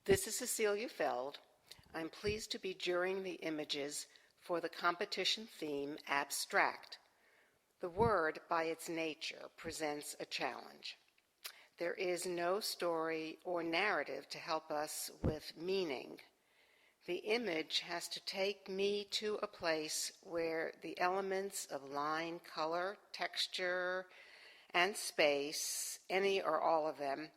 This is Cecilia Feld. I'm pleased to be jurying the images for the competition theme, Abstract. The word, by its nature, presents a challenge. There is no story or narrative to help us with meaning. The image has to take me to a place where the elements of line, color, texture, and space, any or all of them,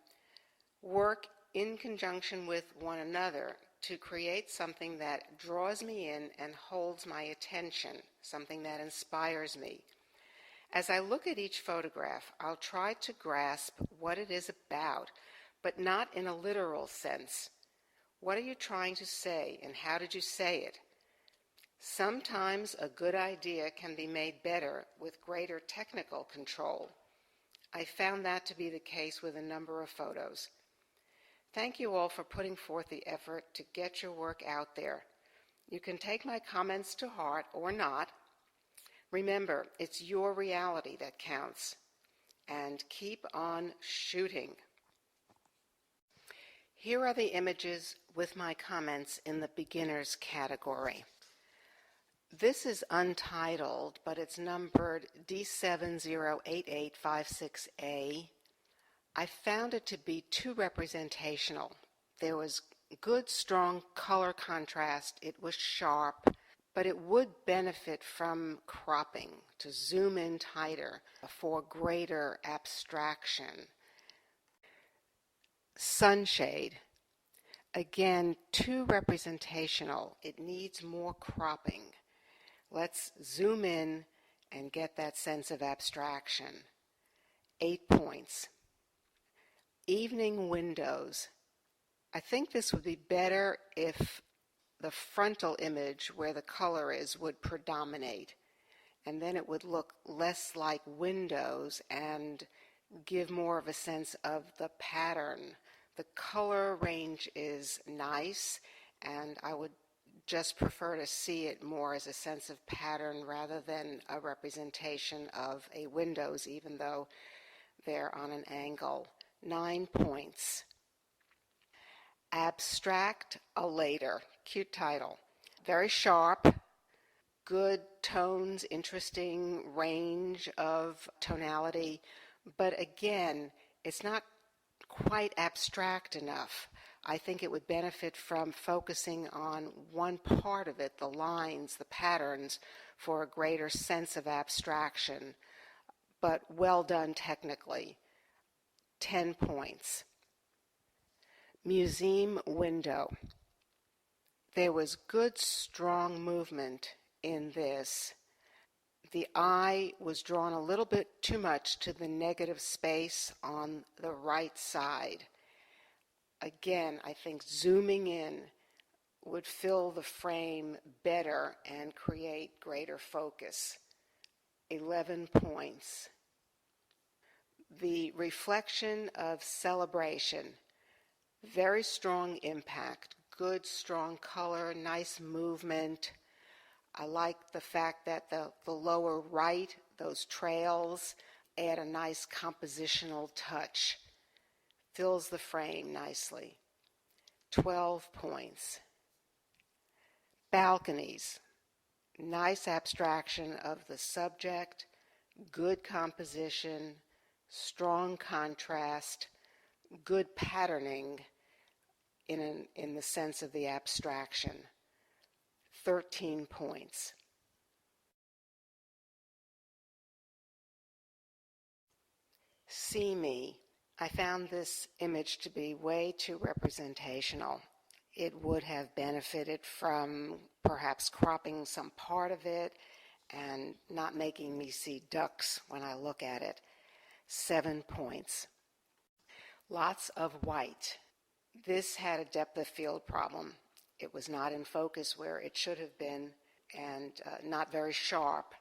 work in conjunction with one another to create something that draws me in and holds my attention, something that inspires me. As I look at each photograph, I'll try to grasp what it is about, but not in a literal sense. What are you trying to say, and how did you say it? Sometimes a good idea can be made better with greater technical control. I found that to be the case with a number of photos. Thank you all for putting forth the effort to get your work out there. You can take my comments to heart or not. Remember, it's your reality that counts. And keep on shooting. Here are the images with my comments in the beginners category. This is untitled, but it's numbered D708856A. I found it to be too representational. There was good, strong color contrast. It was sharp, but it would benefit from cropping to zoom in tighter for greater abstraction. Sunshade. Again, too representational. It needs more cropping. Let's zoom in and get that sense of abstraction. 8 points. Evening windows. I think this would be better if the frontal image where the color is would predominate, and then it would look less like windows and give more of a sense of the pattern. The color range is nice, and I would just prefer to see it more as a sense of pattern rather than a representation of a windows, even though they're on an angle. 9 points. Abstract a later. Cute title. Very sharp, good tones, interesting range of tonality, but again, it's not quite abstract enough. I think it would benefit from focusing on one part of it, the lines, the patterns, for a greater sense of abstraction, but well done technically. 10 points. Museum window. There was good, strong movement in this. The eye was drawn a little bit too much to the negative space on the right side. Again, I think zooming in would fill the frame better and create greater focus. 11 points. The reflection of celebration. Very strong impact, good, strong color, nice movement. I like the fact that the lower right, those trails, add a nice compositional touch. Fills the frame nicely. 12 points. Balconies. Nice abstraction of the subject, good composition, strong contrast, good patterning in the sense of the abstraction. 13 points. See me. I found this image to be way too representational. It would have benefited from perhaps cropping some part of it and not making me see ducks when I look at it. 7 points. Lots of white. This had a depth of field problem. It was not in focus where it should have been and not very sharp.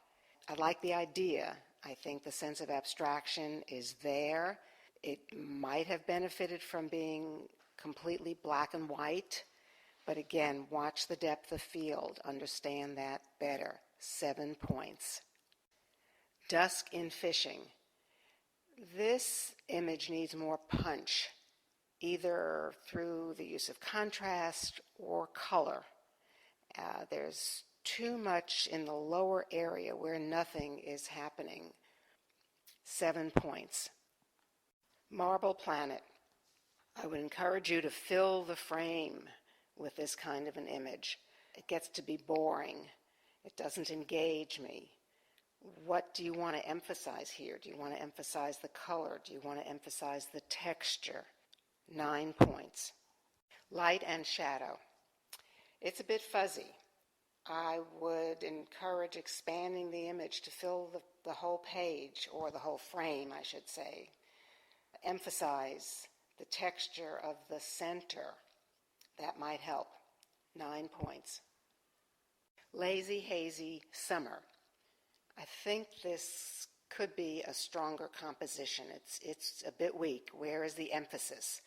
I like the idea. I think the sense of abstraction is there. It might have benefited from being completely black and white, but again, watch the depth of field. Understand that better. 7 points. Dusk in fishing. This image needs more punch. either through the use of contrast or color. There's too much in the lower area where nothing is happening. 7 points. Marble planet. I would encourage you to fill the frame with this kind of an image. It gets to be boring. It doesn't engage me. What do you want to emphasize here? Do you want to emphasize the color? Do you want to emphasize the texture? 9 points. Light and shadow. It's a bit fuzzy. I would encourage expanding the image to fill the whole page, or the whole frame, I should say. Emphasize the texture of the center. That might help. 9 points. Lazy, hazy, summer. I think this could be a stronger composition. It's a bit weak. Where is the emphasis?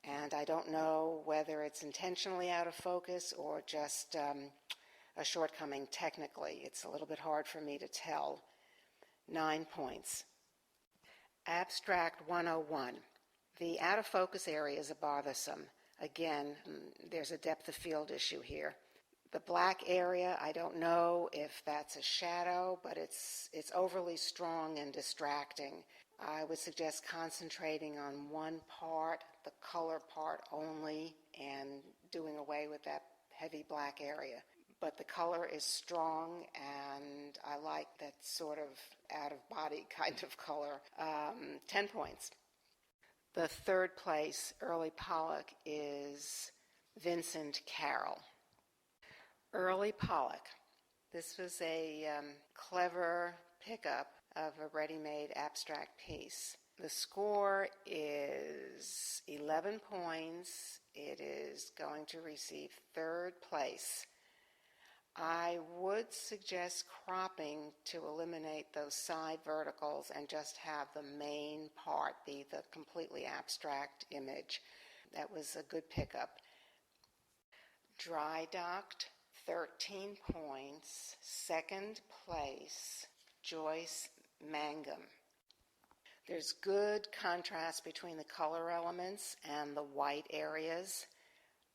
And I don't know whether it's intentionally out of focus or just a shortcoming technically. It's a little bit hard for me to tell. 9 points. Abstract 101. The out of focus areas are bothersome. Again, there's a depth of field issue here. The black area, I don't know if that's a shadow, but it's overly strong and distracting. I would suggest concentrating on one part, the color part only, and doing away with that heavy black area. But the color is strong, and I like that sort of out-of-body kind of color. 10 points. The third place, early Pollock, is Vincent Carroll. Early Pollock. This was a clever pickup of a ready-made abstract piece. The score is 11 points. It is going to receive third place. I would suggest cropping to eliminate those side verticals and just have the main part be the completely abstract image. That was a good pickup. Dry docked, 13 points. Second place, Joyce Mangum. There's good contrast between the color elements and the white areas.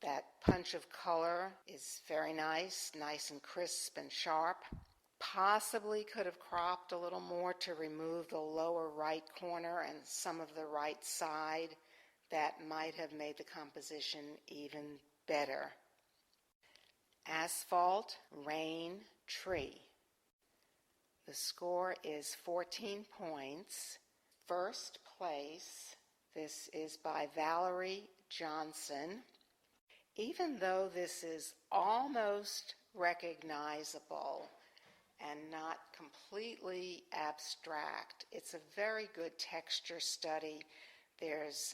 That punch of color is very nice and crisp and sharp. Possibly could have cropped a little more to remove the lower right corner and some of the right side. That might have made the composition even better. Asphalt, rain, tree. The score is 14 points. First place, this is by Valerie Johnson. Even though this is almost recognizable and not completely abstract, it's a very good texture study. There's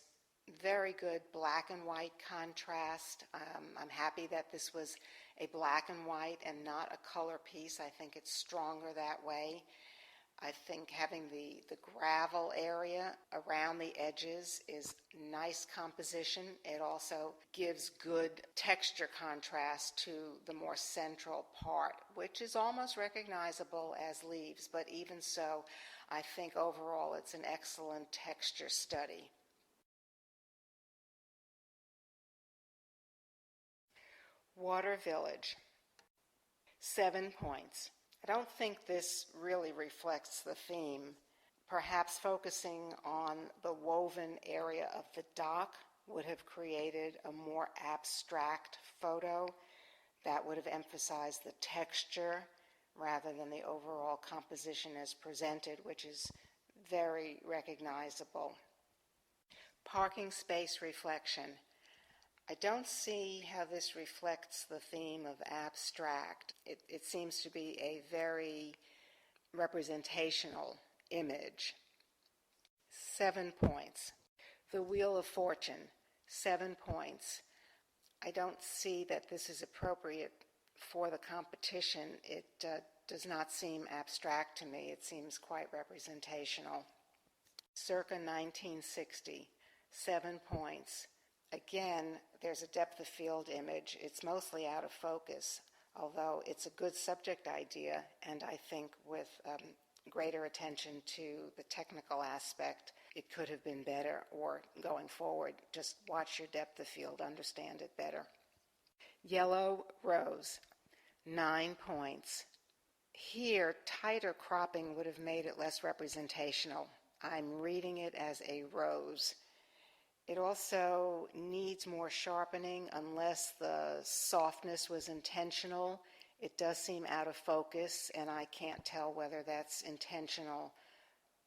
very good black and white contrast. I'm happy that this was a black and white and not a color piece. I think it's stronger that way. I think having the gravel area around the edges is nice composition. It also gives good texture contrast to the more central part, which is almost recognizable as leaves, but even so, I think overall it's an excellent texture study. Water Village, 7 points. I don't think this really reflects the theme. Perhaps focusing on the woven area of the dock would have created a more abstract photo that would have emphasized the texture rather than the overall composition as presented, which is very recognizable. Parking space reflection. I don't see how this reflects the theme of abstract. It seems to be a very representational image. 7 points. The Wheel of Fortune, 7 points. I don't see that this is appropriate for the competition. It does not seem abstract to me. It seems quite representational. Circa 1960, 7 points. Again, there's a depth of field image. It's mostly out of focus, although it's a good subject idea, and I think with greater attention to the technical aspect, it could have been better, or going forward, just watch your depth of field, understand it better. Yellow rose, 9 points. Here, tighter cropping would have made it less representational. I'm reading it as a rose. It also needs more sharpening unless the softness was intentional. It does seem out of focus, and I can't tell whether that's intentional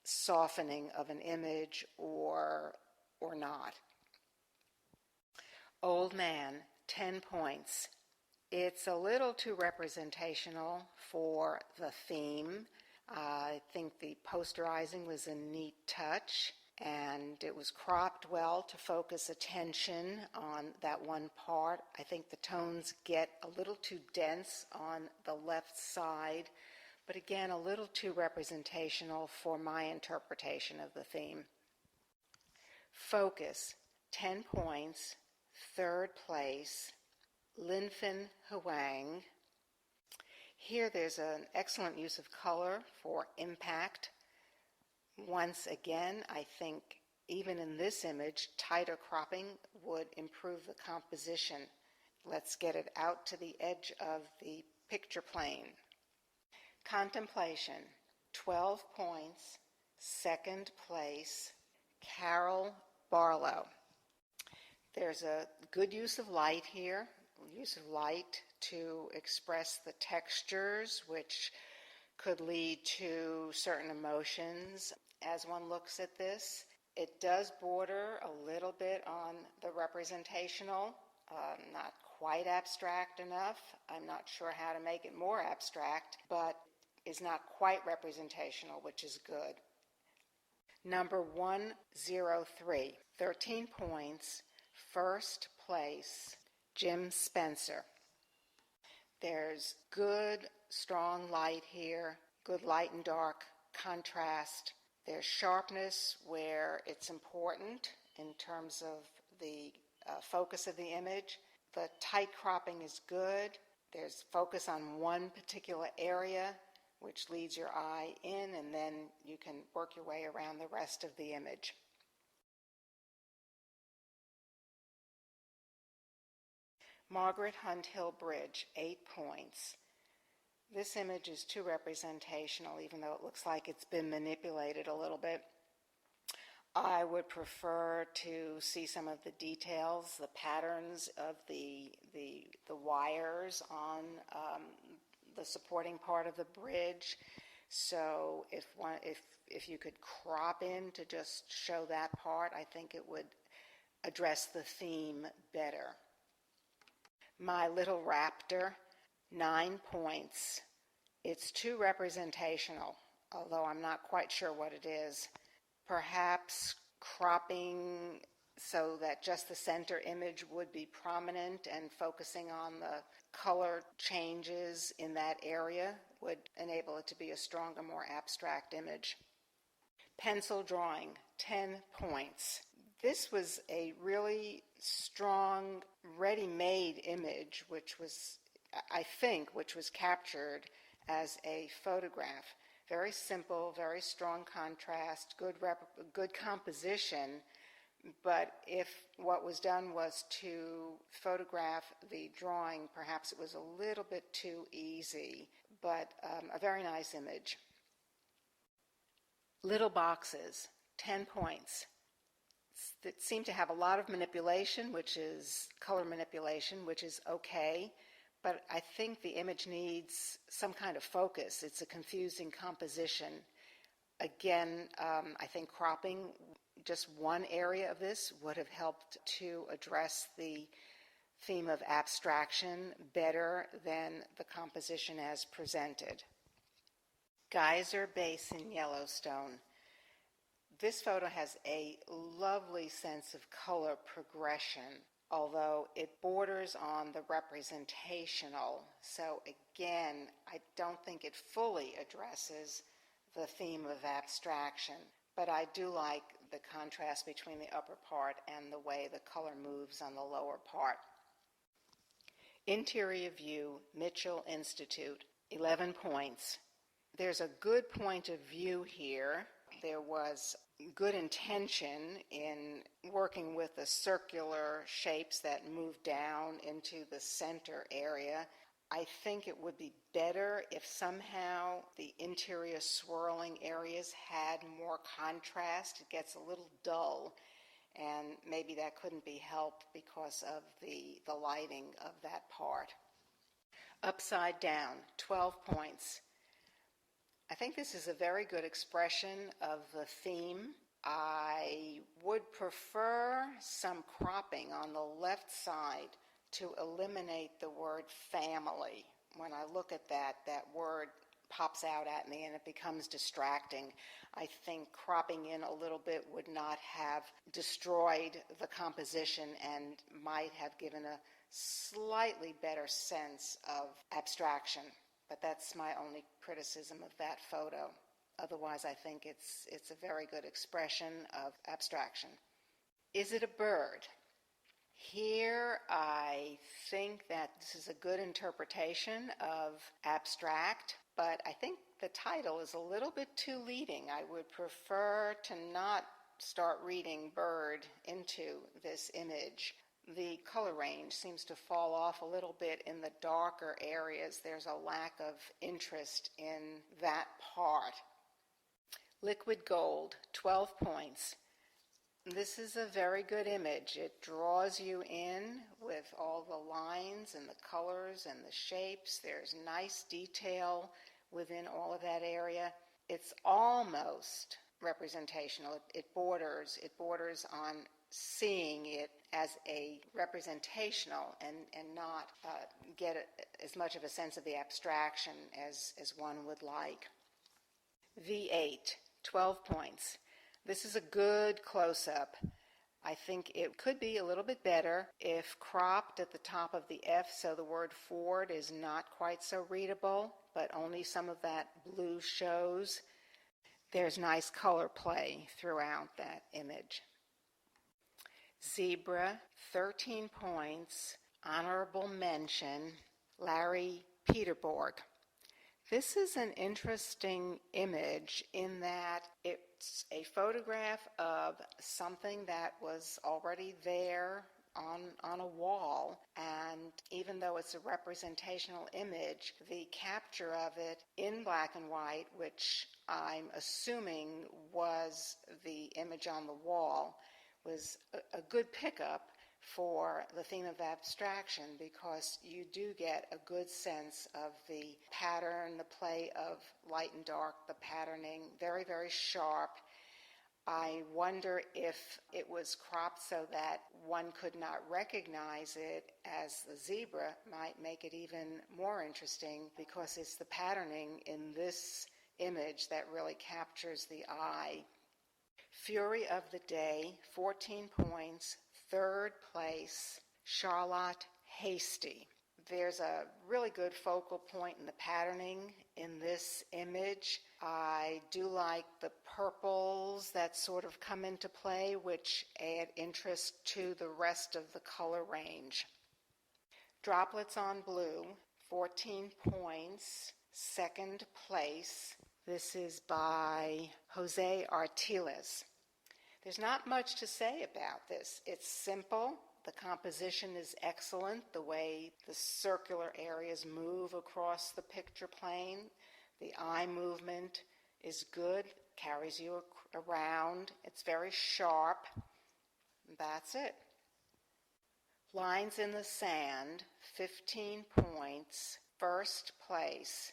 softening of an image or not. Old Man, 10 points. It's a little too representational for the theme. I think the posterizing was a neat touch, and it was cropped well to focus attention on that one part. I think the tones get a little too dense on the left side, but again, a little too representational for my interpretation of the theme. Focus, 10 points, third place, Linfen Huang. Here there's an excellent use of color for impact. Once again, I think even in this image, tighter cropping would improve the composition. Let's get it out to the edge of the picture plane. Contemplation, 12 points, second place, Carol Barlow. There's a good use of light here, use of light to express the textures, which could lead to certain emotions as one looks at this. It does border a little bit on the representational, not quite abstract enough. I'm not sure how to make it more abstract, but is not quite representational, which is good. Number 103, 13 points, first place, Jim Spencer. There's good, strong light here, good light and dark contrast. There's sharpness where it's important in terms of the focus of the image. The tight cropping is good. There's focus on one particular area, which leads your eye in, and then you can work your way around the rest of the image. Margaret Hunt Hill Bridge, 8 points. This image is too representational, even though it looks like it's been manipulated a little bit. I would prefer to see some of the details, the patterns of the wires on the supporting part of the bridge. So if you could crop in to just show that part, I think it would address the theme better. My Little Raptor, 9 points. It's too representational, although I'm not quite sure what it is. Perhaps cropping so that just the center image would be prominent and focusing on the color changes in that area would enable it to be a stronger, more abstract image. Pencil drawing, 10 points. This was a really strong, ready-made image, which was captured as a photograph. Very simple, very strong contrast, good composition, but if what was done was to photograph the drawing, perhaps it was a little bit too easy, but a very nice image. Little boxes, 10 points. That seem to have a lot of manipulation, which is color manipulation, which is okay, but I think the image needs some kind of focus. It's a confusing composition. Again, I think cropping just one area of this would have helped to address the theme of abstraction better than the composition as presented. Geyser Basin, Yellowstone. This photo has a lovely sense of color progression, although it borders on the representational. So again, I don't think it fully addresses the theme of abstraction, but I do like the contrast between the upper part and the way the color moves on the lower part. Interior View, Mitchell Institute, 11 points. There's a good point of view here. there was good intention in working with the circular shapes that move down into the center area. I think it would be better if somehow the interior swirling areas had more contrast. It gets a little dull, and maybe that couldn't be helped because of the lighting of that part. Upside down, 12 points. I think this is a very good expression of the theme. I would prefer some cropping on the left side to eliminate the word family. When I look at that word pops out at me and it becomes distracting. I think cropping in a little bit would not have destroyed the composition and might have given a slightly better sense of abstraction. But that's my only criticism of that photo. Otherwise, I think it's a very good expression of abstraction. Is it a bird? Here, I think that this is a good interpretation of abstract, but I think the title is a little bit too leading. I would prefer to not start reading bird into this image. The color range seems to fall off a little bit in the darker areas. There's a lack of interest in that part. Liquid gold, 12 points. This is a very good image. It draws you in with all the lines and the colors and the shapes. There's nice detail within all of that area. It's almost representational. It borders on seeing it as a representational and not get as much of a sense of the abstraction as one would like. V8, 12 points. This is a good close-up. I think it could be a little bit better if cropped at the top of the F so the word Ford is not quite so readable, but only some of that blue shows. There's nice color play throughout that image. Zebra, 13 points, honorable mention, Larry Peterborg. This is an interesting image in that it's a photograph of something that was already there on a wall, and even though it's a representational image, the capture of it in black and white, which I'm assuming was the image on the wall, was a good pickup for the theme of abstraction, because you do get a good sense of the pattern, the play of light and dark, the patterning, very, very sharp. I wonder if it was cropped so that one could not recognize it as the zebra might make it even more interesting, because it's the patterning in this image that really captures the eye. Fury of the Day, 14 points, third place, Charlotte Hasty. There's a really good focal point in the patterning in this image. I do like the purples that sort of come into play, which add interest to the rest of the color range. Droplets on Blue, 14 points, second place. This is by Jose Artiles. There's not much to say about this. It's simple. The composition is excellent. The way the circular areas move across the picture plane. The eye movement is good, carries you around. It's very sharp. That's it. Lines in the Sand, 15 points, first place.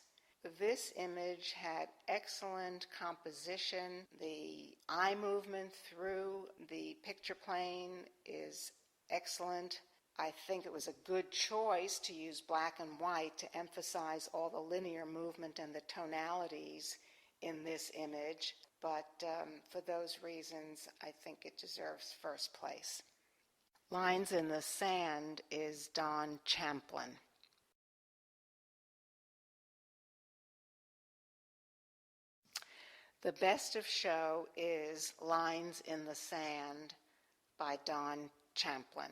This image had excellent composition. The eye movement through the picture plane is excellent. I think it was a good choice to use black and white to emphasize all the linear movement and the tonalities in this image, but for those reasons, I think it deserves first place. Lines in the Sand is Don Champlin. The best of show is Lines in the Sand by Don Champlin.